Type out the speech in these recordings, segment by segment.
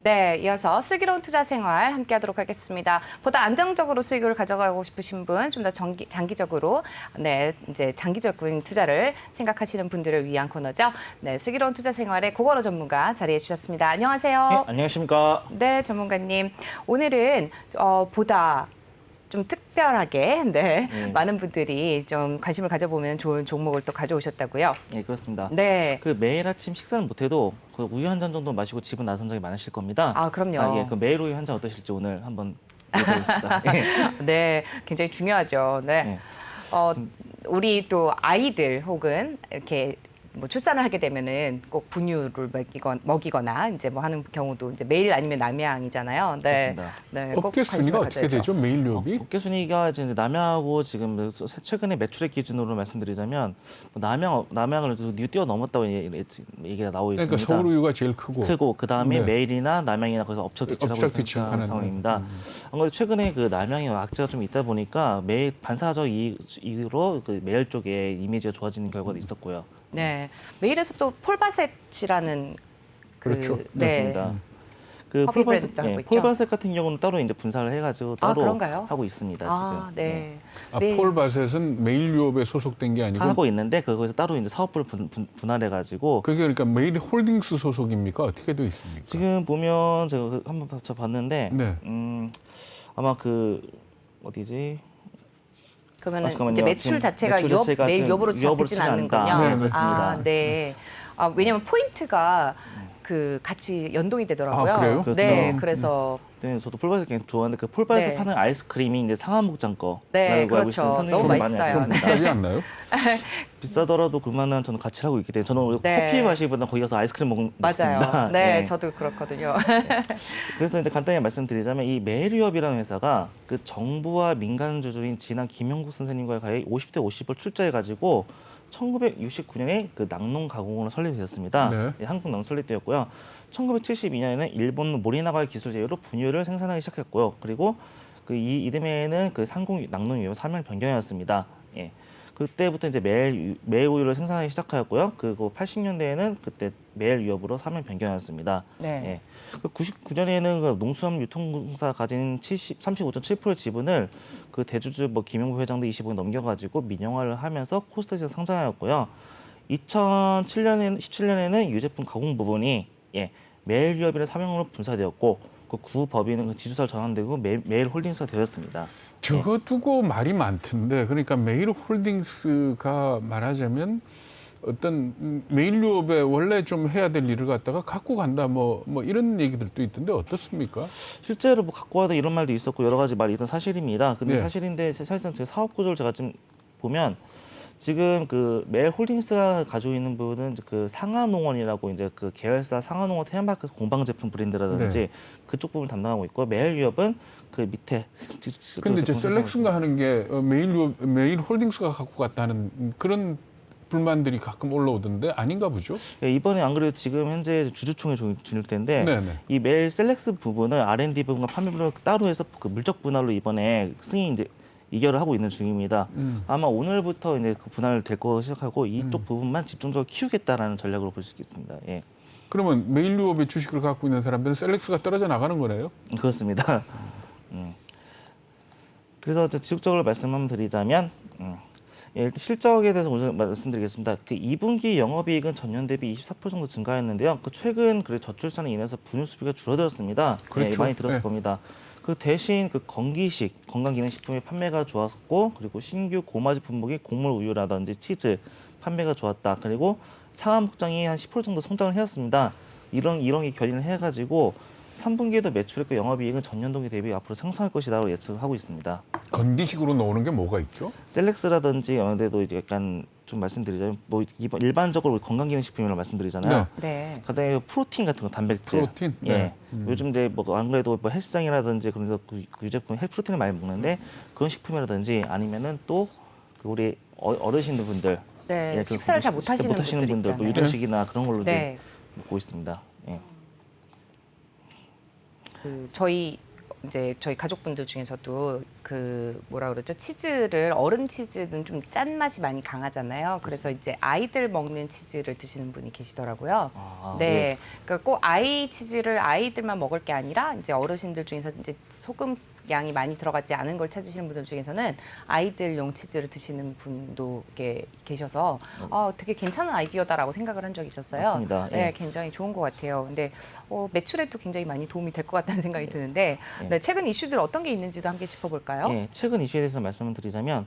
네, 이어서 슬기로운 투자 생활 함께 하도록 하겠습니다. 보다 안정적으로 수익을 가져가고 싶으신 분, 좀 더 장기적으로, 네, 이제 장기적인 투자를 생각하시는 분들을 위한 코너죠. 네, 슬기로운 투자 생활의 고건호 전문가 자리해 주셨습니다. 네, 안녕하세요. 안녕하십니까. 네, 전문가님. 오늘은 보다 좀 특별하게, 네, 많은 분들이 좀 관심을 가져보면 좋은 종목을 또 가져오셨다고요. 네, 그렇습니다. 네. 그 매일 아침 식사는 못해도 그 우유 한 잔 정도 마시고 집은 나선 적이 많으실 겁니다. 아, 그럼요. 예, 그 매일 우유 한 잔 어떠실지 오늘 한번 해보겠습니다. 네, 굉장히 중요하죠. 네. 네. 우리 또 아이들 혹은 이렇게 뭐 출산을 하게 되면은 꼭 분유를 먹이거나 이제 뭐 하는 경우도 이제 매일 아니면 남양이잖아요. 네. 그렇습니다. 네. 꼭 업계 순위가 관심을 어떻게 가져야죠. 되죠? 매일 료비? 업계 순위가 이제 남양하고 지금 최근에 매출액 기준으로 말씀드리자면 남양을 뛰어넘었다고 얘기가 나오고 있습니다. 그러니까 서울우유가 제일 크고 그 다음에 네. 메일이나 남양이나 거기서 업적뒤치하고 업적뒤치하는 있는 상황입니다. 아무래도 최근에 그 남양이 악재가 좀 있다 보니까 매일 반사적 이익으로 그 메일 쪽에 이미지가 좋아지는 결과도 있었고요. 네. 메일에서 또 폴바셋이라는 그렇죠. 네. 그렇습니다. 그 커피 브랜드 하고 있죠? 폴바셋 같은 경우는 따로 이제 분사를 해가지고 따로 그런가요? 하고 있습니다. 아, 지금. 네. 아, 매일- 폴바셋은 메일유업에 소속된 게 아니고 하고 있는데 그거에서 따로 이제 사업부를 분할해가지고 그게 그러니까 메일홀딩스 소속입니까? 어떻게 되어 있습니까? 지금 보면 제가 한번 봤는데 네. 아마 그 어디지? 그러면 잠깐만요. 이제 매출 지금 자체가 매출 자체가 매일 지금 유업으로 잡히진 치지 않는군요. 않는다. 네, 맞습니다. 아, 네. 왜냐면 포인트가 그 같이 연동이 되더라고요. 아, 그래요? 네, 그렇죠. 그래서 네, 저도 폴바셋 굉장히 좋아하는데 그 폴바셋 네. 파는 아이스크림이 이제 상하목장 거라고 네, 알고 그렇죠. 있어요. 선생님이 너무 좀 많이 맛있어요. 아십니다. 네. 비싸지 않나요? 비싸더라도 그만한 저는 가치를 하고 있기 때문에 저는 네. 커피 마시기보다 거기 가서 아이스크림 먹습니다. 맞아요. 네, 예. 저도 그렇거든요. 그래서 이제 간단히 말씀드리자면 이 메일유업이라는 회사가 그 정부와 민간 주주인 진한 김영국 선생님과의 가히 50대 50을 출자해가지고 1969년에 그 낙농 가공으로 설립되었습니다. 네. 예, 한국 낙농 설립되었고요. 1972년에는 일본 모리나가의 기술 제휴로 분유를 생산하기 시작했고요. 그리고 그 이듬해에는 그 상공 낙농 유업 사명 변경이었습니다. 예. 그때부터 이제 매일 우유를 생산하기 시작하였고요. 그리고 80년대에는 그때 매일 유업으로 사명 변경이었습니다. 네. 예. 99년에는 그 농수산물 유통공사 가진 35.7%의 지분을 그 대주주 뭐 김용부 회장도 25년 넘겨가지고 민영화를 하면서 코스닥에서 상장하였고요. 17년에는 유제품 가공 부분이 매일 유업이라는 사명으로 분사되었고 그 구법인은 그 지주사로 전환되고 매일 홀딩스가 되었습니다. 저거 두고 말이 많던데 그러니까 메일홀딩스가 말하자면 어떤 메일유업에 원래 좀 해야 될 일을 갖다가 갖고 간다 뭐 이런 얘기들도 있던데 어떻습니까? 실제로 뭐 갖고 와도 이런 말도 있었고 여러 가지 말이 있던 사실입니다. 근데 네. 사실인데 사실상 제 사업 구조를 제가 좀 보면 지금 그 메일 홀딩스가 가지고 있는 부분은 그 상하농원이라고 이제 그 계열사 상하농원 테마파크 공방 제품 브랜드라든지 네. 그쪽 부분을 담당하고 있고 메일 유업은 그 밑에 근데 이제 제품 셀렉슨가 하는 게 메일홀딩스가 갖고 갔다는 그런 불만들이 가끔 올라오던데 아닌가 보죠? 예, 이번에 안 그래도 지금 현재 주주총회 진행 때인데 네네. 이 메일 셀렉스 부분을 R&D 부분과 판매 부분을 따로 해서 그 물적 분할로 이번에 승인 이제 이결을 하고 있는 중입니다. 아마 오늘부터 이제 그 분할 될 거 시작하고 이쪽 부분만 집중적으로 키우겠다라는 전략으로 볼 수 있겠습니다. 예, 그러면 메일유업의 주식을 갖고 있는 사람들은 셀렉스가 떨어져 나가는 거네요? 그렇습니다. 그래서 이제 지속적으로 말씀 한번 드리자면 예, 일단 실적에 대해서 먼저 말씀드리겠습니다. 그 2분기 영업이익은 전년 대비 24% 정도 증가했는데요. 그 최근 그 저출산에 인해서 분유 수비가 줄어들었습니다. 그렇죠. 예, 많이 들었을 네. 겁니다. 그 대신 그 건기식 건강기능식품의 판매가 좋았고 그리고 신규 고마지 품목인 곡물 우유라든지 치즈 판매가 좋았다. 그리고 상하목장이 한 10% 정도 성장을 해왔습니다. 이런 게 결의를 해가지고 3분기에도 매출액과 영업이익은 전년 동기 대비 앞으로 상승할 것이다라고 예측하고 있습니다. 건기식으로 나오는 게 뭐가 있죠? 셀렉스라든지 아무래도 이제 약간 좀 말씀드리자면 뭐 일반적으로 건강기능식품이라고 말씀드리잖아요. 네. 그다음에 프로틴 같은 거 단백질. 프로틴? 예. 네. 요즘 이제 뭐 안 그래도 뭐 헬스장이라든지 그래서 그 유제품 프로틴을 많이 먹는데 그런 식품이라든지 아니면은 또 그 우리 어르신분들 네. 그 식사를 잘 못하시는 분들 뭐 있잖아요. 유동식이나 그런 걸로 이제 네. 먹고 있습니다. 예. 그 저희 이제 저희 가족분들 중에서도 그 뭐라 그러죠? 치즈를 어른 치즈는 좀 짠맛이 많이 강하잖아요. 그래서 이제 아이들 먹는 치즈를 드시는 분이 계시더라고요. 아, 네. 그러니까 꼭 아이 치즈를 아이들만 먹을 게 아니라 이제 어르신들 중에서 이제 소금 양이 많이 들어가지 않은 걸 찾으시는 분들 중에서는 아이들용 치즈를 드시는 분도 계셔서 되게 괜찮은 아이디어다라고 생각을 한 적이 있었어요. 맞습니다. 네, 예. 굉장히 좋은 것 같아요. 근데 매출에도 굉장히 많이 도움이 될 것 같다는 생각이 드는데 네, 최근 이슈들 어떤 게 있는지도 함께 짚어볼까요? 예, 최근 이슈에 대해서 말씀을 드리자면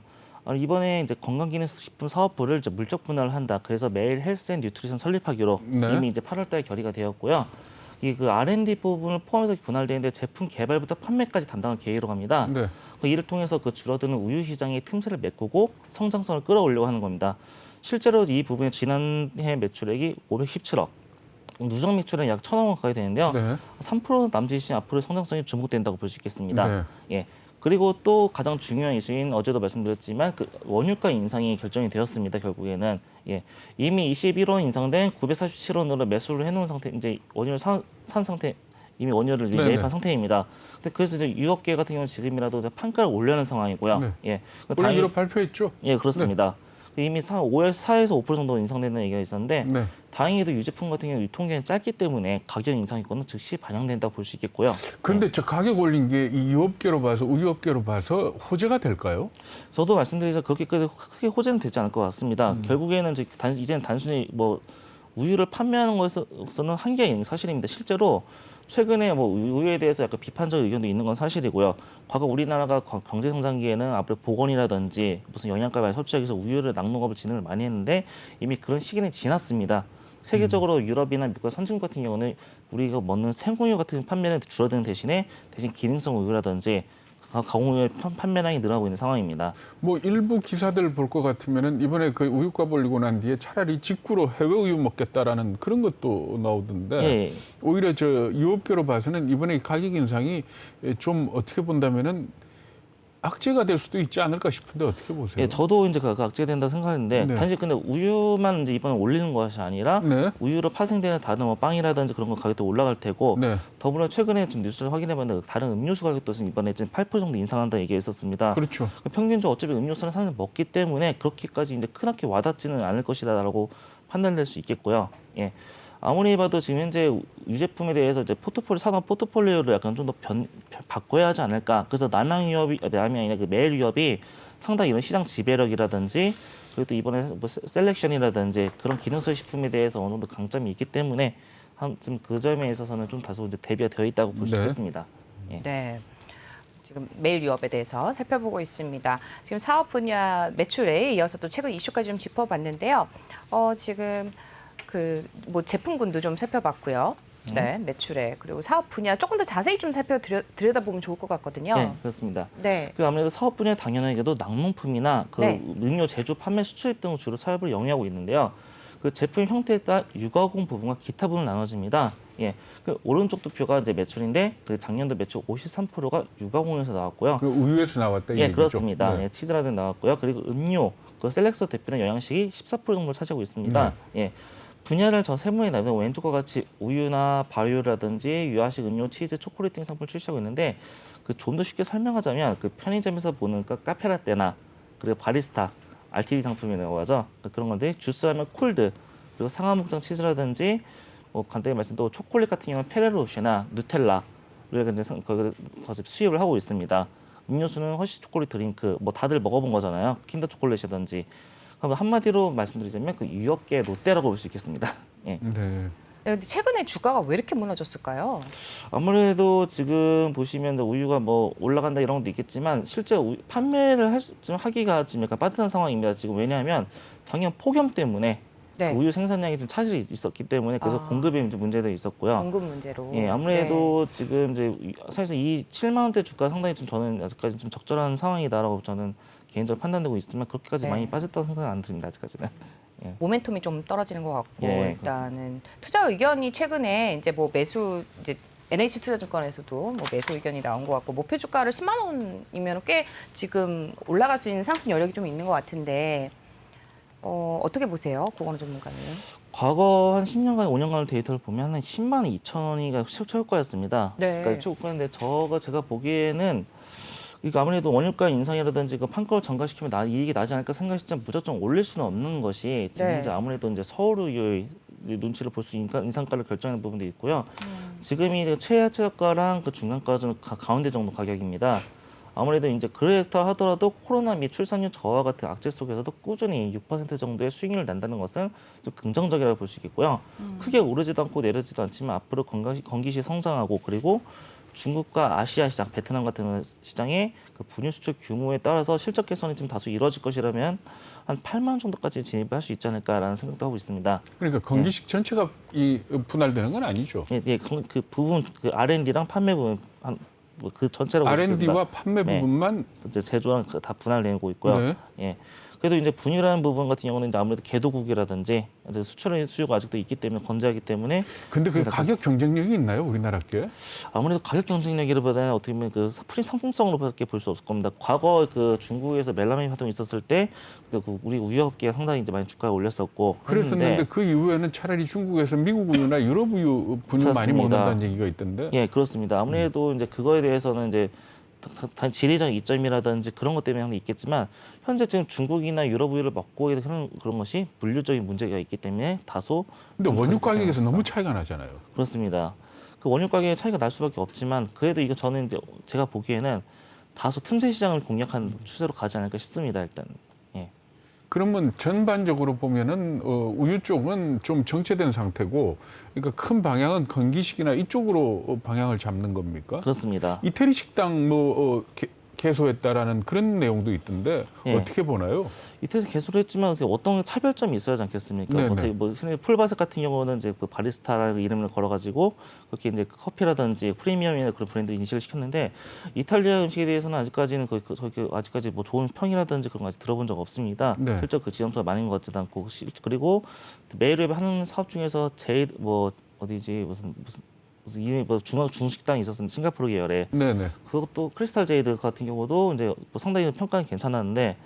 이번에 이제 건강기능식품 사업부를 이제 물적 분할을 한다. 그래서 매일 헬스앤뉴트리션 설립하기로 네. 이미 이제 8월달에 결의가 되었고요. 이 그 R&D 부분을 포함해서 분할되는데 제품 개발부터 판매까지 담당할 계획으로 갑니다. 네. 이를 통해서 그 줄어드는 우유 시장의 틈새를 메꾸고 성장성을 끌어올려고 하는 겁니다. 실제로 이 부분의 지난해 매출액이 517억, 누적 매출은 약 1,000억 원 가까이 되는데요. 네. 3% 남짓인 앞으로의 성장성이 주목된다고 볼 수 있겠습니다. 네. 예. 그리고 또 가장 중요한 이슈인 어제도 말씀드렸지만 그 원유가 인상이 결정이 되었습니다. 결국에는 예. 이미 21원 인상된 947원으로 매수를 해놓은 상태, 이제 원유를 산 상태, 이미 원유를 네네. 매입한 상태입니다. 근데 그래서 이제 유업계 같은 경우는 지금이라도 이제 판가를 올려는 상황이고요. 네. 예. 올리기로 발표했죠. 예, 그렇습니다. 이미 4에서 5% 정도 인상되는 얘기가 있었는데 네. 다행히도 유제품 같은 경우 유통기한이 짧기 때문에 가격 인상이거는 즉시 반영된다고 볼 수 있겠고요. 그런데 저 가격 올린 게 이 유업계로 봐서 우유업계로 봐서 호재가 될까요? 저도 말씀드리자 그렇게 크게 호재는 되지 않을 것 같습니다. 결국에는 이제는 단순히 뭐 우유를 판매하는 것에서는 한계가 있는 게 사실입니다. 실제로 최근에 뭐 우유에 대해서 약간 비판적 의견도 있는 건 사실이고요. 과거 우리나라가 경제 성장기에는 앞으로 보건이라든지 무슨 영양가 많이 섭취하기 위해서 우유를 낙농업을 진행을 많이 했는데 이미 그런 시기는 지났습니다. 세계적으로 유럽이나 미국 선진국 같은 경우는 우리가 먹는 생우유 같은 판매는 줄어드는 대신 기능성 우유라든지 가공우유의 판매량이 늘어나고 있는 상황입니다. 뭐 일부 기사들 볼 것 같으면은 이번에 그 우유값 올리고 난 뒤에 차라리 직구로 해외 우유 먹겠다라는 그런 것도 나오던데 예. 오히려 저 유업계로 봐서는 이번에 가격 인상이 좀 어떻게 본다면은 악재가 될 수도 있지 않을까 싶은데 어떻게 보세요? 예, 저도 이제 그 악재된다 생각하는데 네. 단지 근데 우유만 이제 이번에 올리는 것이 아니라 네. 우유로 파생되는 다른 뭐 빵이라든지 그런 거 가격도 올라갈 테고 네. 더불어 최근에 좀 뉴스를 확인해봤는데 다른 음료수 가격도 이번에 지금 8% 정도 인상한다 얘기가 있었습니다. 그렇죠. 평균적으로 어차피 음료수는 사람들이 먹기 때문에 그렇게까지 이제 크게 와닿지는 않을 것이다라고 판단될 수 있겠고요. 예. 아무리 봐도 지금 현재 유제품에 대해서 이제 산업 포트폴리오를 약간 좀 더 바꿔야 하지 않을까. 그래서 남양 유업이 아니라 그 매일 유업이 상당히 이런 시장 지배력이라든지 그리고 또 이번에 뭐 셀렉션이라든지 그런 기능성 식품에 대해서 어느 정도 강점이 있기 때문에 좀 그 점에 있어서는 좀 다소 이제 대비가 되어 있다고 볼 수 네. 있겠습니다. 예. 네. 지금 매일 유업에 대해서 살펴보고 있습니다. 지금 사업 분야 매출에 이어서 또 최근 이슈까지 좀 짚어봤는데요. 지금 그 뭐 제품군도 좀 살펴봤고요. 네, 매출에 그리고 사업 분야 조금 더 자세히 좀 들여다보면 좋을 것 같거든요. 네, 그렇습니다. 네. 그 아무래도 사업 분야 당연하게도 낙농품이나 그 네. 음료 제조, 판매, 수출입 등을 주로 사업을 영위하고 있는데요. 그 제품 형태에 따라 유가공 부분과 기타 부분을 나눠집니다. 예, 그 오른쪽 도표가 이제 매출인데 그 작년도 매출 53%가 유가공에서 나왔고요. 그 우유에서 나왔다 이 예, 얘기죠. 그렇습니다. 네. 예, 치즈라든 나왔고요. 그리고 음료, 그 셀렉서 대표는 영양식이 14% 정도를 차지하고 있습니다. 예. 분야를 저 세분에 나누면 왼쪽과 같이 우유나 발효라든지 유아식 음료, 치즈, 초콜릿 등 상품을 출시하고 있는데 그 좀 더 쉽게 설명하자면 그 편의점에서 보는 그 카페라떼나 그리고 바리스타, RTD 상품이라고 하죠. 그런 건데 주스하면 콜드 그리고 상하목장 치즈라든지 뭐 간단히 말씀 또 초콜릿 같은 경우는 페레로시나 누텔라를 이제 수입을 하고 있습니다. 음료수는 허쉬 초콜릿 드링크 뭐 다들 먹어본 거잖아요. 킨더 초콜릿이든지. 그럼 한마디로 말씀드리자면 그 유업계 롯데라고 볼 수 있겠습니다. 예. 네. 네, 근데 최근에 주가가 왜 이렇게 무너졌을까요? 아무래도 지금 보시면 우유가 뭐 올라간다 이런 것도 있겠지만 실제 판매를 좀 하기가 지금 약간 빠듯한 상황입니다. 지금 왜냐하면 작년 폭염 때문에 네. 우유 생산량이 좀 차질이 있었기 때문에 그래서 공급에 좀 문제도 있었고요. 공급 문제로. 예, 아무래도 지금 이제 사실 이 7만 원대 주가 상당히 좀 저는 아직까지 좀 적절한 상황이다라고 저는 개인적으로 판단되고 있지만 그렇게까지 네. 많이 빠졌다는 생각은 안 듭니다. 아직까지는. 모멘텀이 좀 떨어지는 것 같고 예, 일단은 투자 의견이 최근에 이제 뭐 매수 이제 NH투자증권에서도 뭐 매수 의견이 나온 것 같고 목표 주가를 10만 원이면 꽤 지금 올라갈 수 있는 상승 여력이 좀 있는 것 같은데 어떻게 보세요? 고건우 전문가는? 과거 한 10년간, 5년간 데이터를 보면 한 10만 2천 원이가 최고가였습니다. 네. 그러니까 최고가인데 제가 보기에는 이거 아무래도 원유가 인상이라든지 그 판가를 전가시키면 이익이 나지 않을까 생각했지만 무조건 올릴 수는 없는 것이 지금 네. 이제 아무래도 이제 서울우유의 눈치를 볼 수 인상가를 결정하는 부분도 있고요. 지금이 최저가랑 그 중간가 좀 가운데 정도 가격입니다. 아무래도 이제 그렇다 하더라도 코로나 및 출산율 저하 같은 악재 속에서도 꾸준히 6% 정도의 수익률을 낸다는 것은 좀 긍정적이라고 볼 수 있겠고요. 크게 오르지도 않고 내리지도 않지만 앞으로 건기시 성장하고 그리고 중국과 아시아 시장, 베트남 같은 시장의 그 분유 수출 규모에 따라서 실적 개선이 좀 다소 이루어질 것이라면 한 8만 정도까지 진입할 수 있지 않을까라는 생각도 하고 있습니다. 그러니까 건기식 전체가 이 분할되는 건 아니죠. 예, 그 부분 그 R&D랑 판매 부분 그 전체라고 R&D와 판매 네. 부분만 이제 제조랑 다 분할되고 있고요. 네. 예. 그래도 이제 분유라는 부분 같은 경우는 이제 아무래도 개도국이라든지 수출의 수요가 아직도 있기 때문에 건재하기 때문에 근데 그 가격 경쟁력이 있나요, 우리나라 게? 아무래도 가격 경쟁력이라보다는 어떻게 보면 그 상품성으로밖에 볼 수 없을 겁니다. 과거 그 중국에서 멜라민 활동이 있었을 때 우리 우유업계가 상당히 이제 많이 주가를 올렸었고 그랬었는데 했는데 그 이후에는 차라리 중국에서 미국 우유나 유럽 우유 분유 많이 그렇습니다. 먹는다는 얘기가 있던데. 예, 그렇습니다. 아무래도 이제 그거에 대해서는 이제 단 지리적 이점이라든지 그런 것 때문에 항상 있겠지만 현재 지금 중국이나 유럽 우유를 먹고 있는 그런 것이 물류적인 문제가 있기 때문에 다소 근데 좀 원유 가격이 가격에서 상승했다. 너무 차이가 나잖아요. 그렇습니다. 그 원유 가격의 차이가 날 수밖에 없지만 그래도 이거 저는 이제 제가 보기에는 다소 틈새 시장을 공략한 추세로 가지 않을까 싶습니다. 일단. 예. 그러면 전반적으로 보면은 우유 쪽은 좀 정체된 상태고, 그러니까 큰 방향은 건기식이나 이쪽으로 방향을 잡는 겁니까? 그렇습니다. 이태리 식당 개소했다라는 그런 내용도 있던데 예. 어떻게 보나요? 이때도 개소를 했지만 어떤 차별점이 있어야지 않겠습니까? 네네. 뭐 흔히 풀바셋 같은 경우는 이제 그 바리스타라는 이름을 걸어가지고 그렇게 이제 커피라든지 프리미엄이나 그런 브랜드 인식을 시켰는데 이탈리아 음식에 대해서는 아직까지는 아직까지 뭐 좋은 평이라든지 그런 거 아직 들어본 적 없습니다. 네. 실적 그 지점수가 많은 것 같지도 않고 그리고 메일웹에 하는 사업 중에서 제일 뭐 어디지 무슨 이름이 뭐 중식당이 있었습니다. 싱가포르 계열에. 네네. 그것도 크리스탈 제이드 같은 경우도 이제 뭐 상당히 평가는 괜찮았는데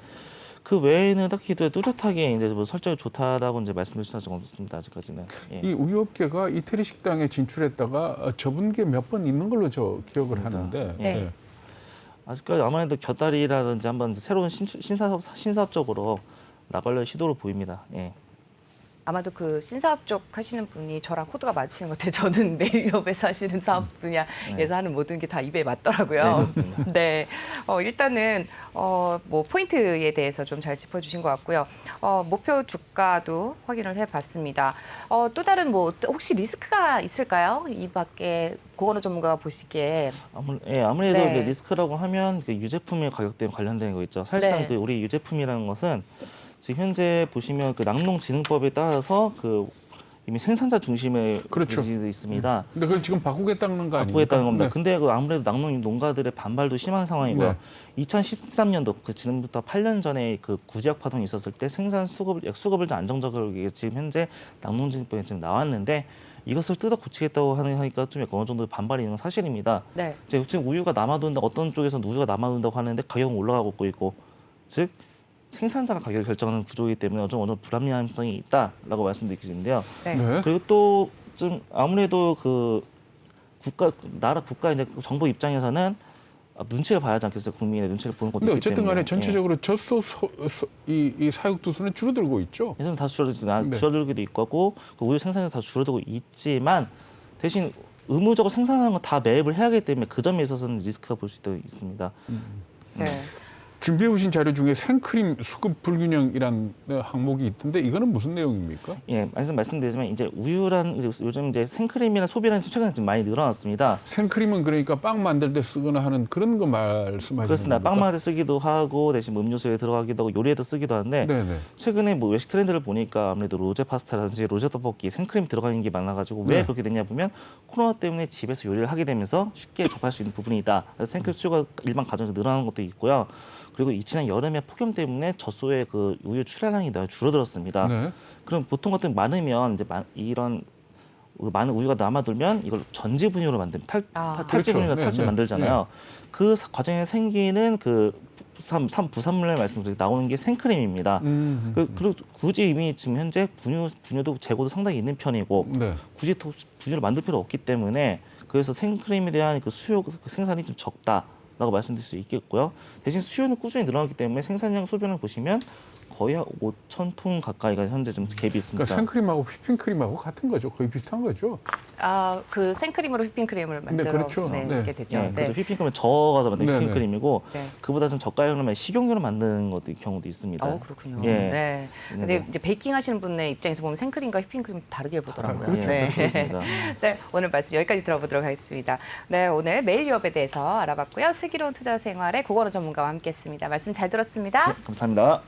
그 외에는 딱히 뚜렷하게 이제 뭐 설정이 좋다라고 이제 말씀드릴 수는 없습니다. 아직까지는. 예. 이 우유업계가 이태리 식당에 진출했다가 접은 게 몇 번 있는 걸로 저 기억을 맞습니다. 하는데. 네. 예. 아직까지 아무래도 곁다리라든지 한번 새로운 신사업적으로 나가려 시도를 보입니다. 예. 아마도 그 신사업 쪽 하시는 분이 저랑 코드가 맞으시는 것 같아요. 저는 메일업에서 하시는 사업 분야에서 하는 모든 게 다 입에 네, 맞더라고요. 그렇습니다. 네, 일단은 뭐 포인트에 대해서 좀 잘 짚어주신 것 같고요. 목표 주가도 확인을 해봤습니다. 또 다른 뭐 혹시 리스크가 있을까요? 이 밖에 고건우 전문가가 보시기에. 아무래도 네. 이제 리스크라고 하면 그 유제품의 가격대 관련된 거 있죠. 사실상 네. 그 우리 유제품이라는 것은 지금 현재 보시면 그 낙농진흥법에 따라서 그 이미 생산자 중심의 그렇죠. 위치도 있습니다. 근데 그걸 지금 바꾸겠다는 거 아닙니까? 바꾸겠다는 겁니다. 네. 근데 그 아무래도 낙농 농가들의 반발도 심한 상황이고요. 네. 2013년도 그 지금부터 8년 전에 그 구제역 파동이 있었을 때 생산 수급을 좀 안정적으로 지금 현재 낙농진흥법이 지금 나왔는데 이것을 뜯어 고치겠다고 하니까 좀 어느 정도 반발이 있는 건 사실입니다. 네. 지금 우유가 남아돈다 어떤 쪽에서는 우유가 남아돈다고 하는데 가격은 올라가고 있고 즉 생산자가 가격을 결정하는 구조이기 때문에 어느 정도 불합리함성이 있다라고 말씀드리는데요. 네. 네. 그리고 또 좀 아무래도 그 국가 이제 정부 입장에서는 눈치를 봐야 하지 않겠어요? 국민의 눈치를 보는 것도 근데 있기 어쨌든 간에 때문에. 전체적으로 젖소 이 사육두수는 줄어들고 있죠. 예전에 다 네. 줄어들기도 있고 그 우유 생산이 다 줄어들고 있지만 대신 의무적으로 생산하는 건 다 매입을 해야 하기 때문에 그 점에 있어서는 리스크가 볼 수도 있습니다. 네. 준비해 오신 자료 중에 생크림 수급 불균형이란 항목이 있던데 이거는 무슨 내용입니까? 예, 말씀드리지만 이제 요즘 이제 생크림이나 소비량이 최근에 좀 많이 늘어났습니다. 생크림은 그러니까 빵 만들 때 쓰거나 하는 그런 거 말씀하시는 그렇습니다. 겁니까? 빵만에 쓰기도 하고 대신 음료수에 들어가기도 하고 요리에도 쓰기도 하는데 네네. 최근에 뭐 외식 트렌드를 보니까 아무래도 로제 파스타라든지 로제 떡볶이 생크림 들어가는 게 많아가지고 왜 네. 그렇게 됐냐 보면 코로나 때문에 집에서 요리를 하게 되면서 쉽게 접할 수 있는 부분이다. 그래서 생크림 수요가 일반 가정에서 늘어나는 것도 있고요. 그리고 지난 여름에 폭염 때문에 젖소의 그 우유 출하량이 줄어들었습니다. 네. 그럼 보통 같은 많으면 이제 이런 많은 우유가 남아돌면 이걸 전지 분유로 만듭니다. 탈지 그렇죠. 분유나 네, 탈지 네, 만들잖아요. 그 과정에 생기는 그 부산물을 말씀드린 나오는 게 생크림입니다. 그리고 굳이 이미 지금 현재 분유도 재고도 상당히 있는 편이고 네. 굳이 더 분유를 만들 필요 없기 때문에 그래서 생크림에 대한 그 수요 그 생산이 좀 적다라고 말씀드릴 수 있겠고요. 대신 수요는 꾸준히 늘어나기 때문에 생산량 소변을 보시면 거의 한 5,000톤 가까이가 현재 좀 갭이 있습니다. 그러니까 생크림하고 휘핑크림하고 같은 거죠. 거의 비슷한 거죠. 그 생크림으로 휘핑크림을 만들어 그렇죠. 네. 게 되죠. 네, 그래서 휘핑크림은 저어가서 만든 네, 네. 휘핑크림이고 네. 그보다 좀 저가형으로 식용유로 만드는 것도 경우도 있습니다. 그렇군요. 예. 네. 근데 이제 베이킹 하시는 분의 입장에서 보면 생크림과 휘핑크림 다르게 보더라고요. 그렇죠. 네. 그렇습니다. 네, 오늘 말씀 여기까지 들어보도록 하겠습니다. 네, 오늘 매일 유업에 대해서 알아봤고요. 슬기로운 투자 생활의 고건우 전문가와 함께했습니다. 말씀 잘 들었습니다. 네, 감사합니다.